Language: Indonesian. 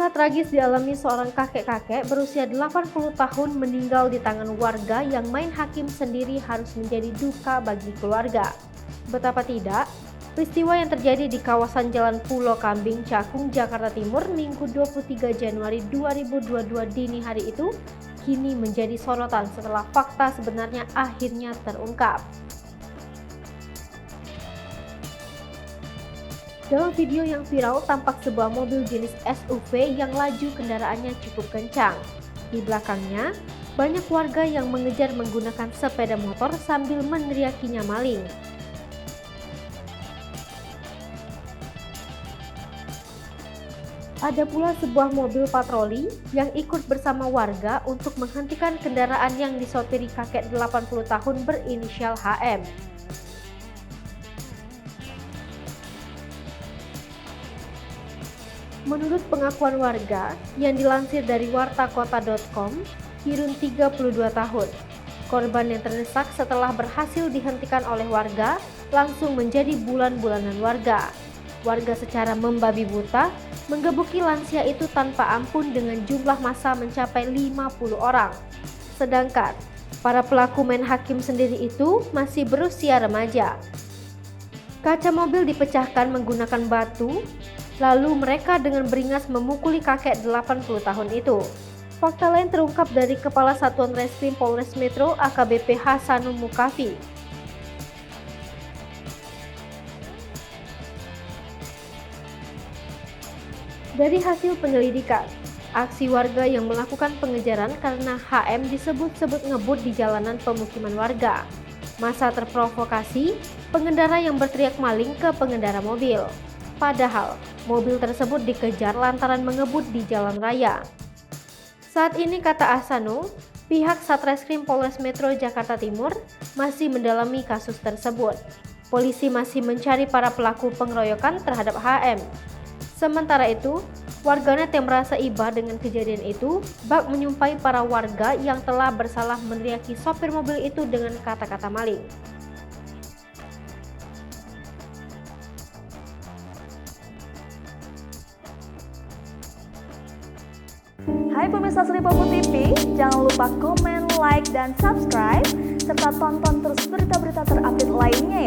Kisah tragis dialami seorang kakek-kakek berusia 80 tahun meninggal di tangan warga yang main hakim sendiri harus menjadi duka bagi keluarga. Betapa tidak, peristiwa yang terjadi di kawasan Jalan Pulau Kambing, Cakung, Jakarta Timur, Minggu 23 Januari 2022 dini hari itu kini menjadi sorotan setelah fakta sebenarnya akhirnya terungkap. Dalam video yang viral tampak sebuah mobil jenis SUV yang laju kendaraannya cukup kencang. Di belakangnya, banyak warga yang mengejar menggunakan sepeda motor sambil meneriakinya maling. Ada pula sebuah mobil patroli yang ikut bersama warga untuk menghentikan kendaraan yang disopiri kakek 80 tahun berinisial HM. Menurut pengakuan warga yang dilansir dari wartakota.com, Hirun 32 tahun. Korban yang terdesak setelah berhasil dihentikan oleh warga langsung menjadi bulan-bulanan warga. Warga secara membabi buta menggebuki lansia itu tanpa ampun dengan jumlah massa mencapai 50 orang. Sedangkan para pelaku main hakim sendiri itu masih berusia remaja. Kaca mobil dipecahkan menggunakan batu, lalu mereka dengan beringas memukuli kakek 80 tahun itu. Fakta lain terungkap dari Kepala Satuan Reskrim Polres Metro AKBP Hasanul Mukafi. Dari hasil penyelidikan, aksi warga yang melakukan pengejaran karena HM disebut-sebut ngebut di jalanan pemukiman warga. Massa terprovokasi, pengendara yang berteriak maling ke pengendara mobil. Padahal, mobil tersebut dikejar lantaran mengebut di jalan raya. Saat ini, kata Ahsanul, pihak Satreskrim Polres Metro Jakarta Timur masih mendalami kasus tersebut. Polisi masih mencari para pelaku pengeroyokan terhadap HM. Sementara itu, warganet yang merasa iba dengan kejadian itu bak menyumpahi para warga yang telah bersalah meneriaki sopir mobil itu dengan kata-kata maling. Hai pemirsa Sri Popo TV, jangan lupa komen, like, dan subscribe, serta tonton terus berita-berita terupdate lainnya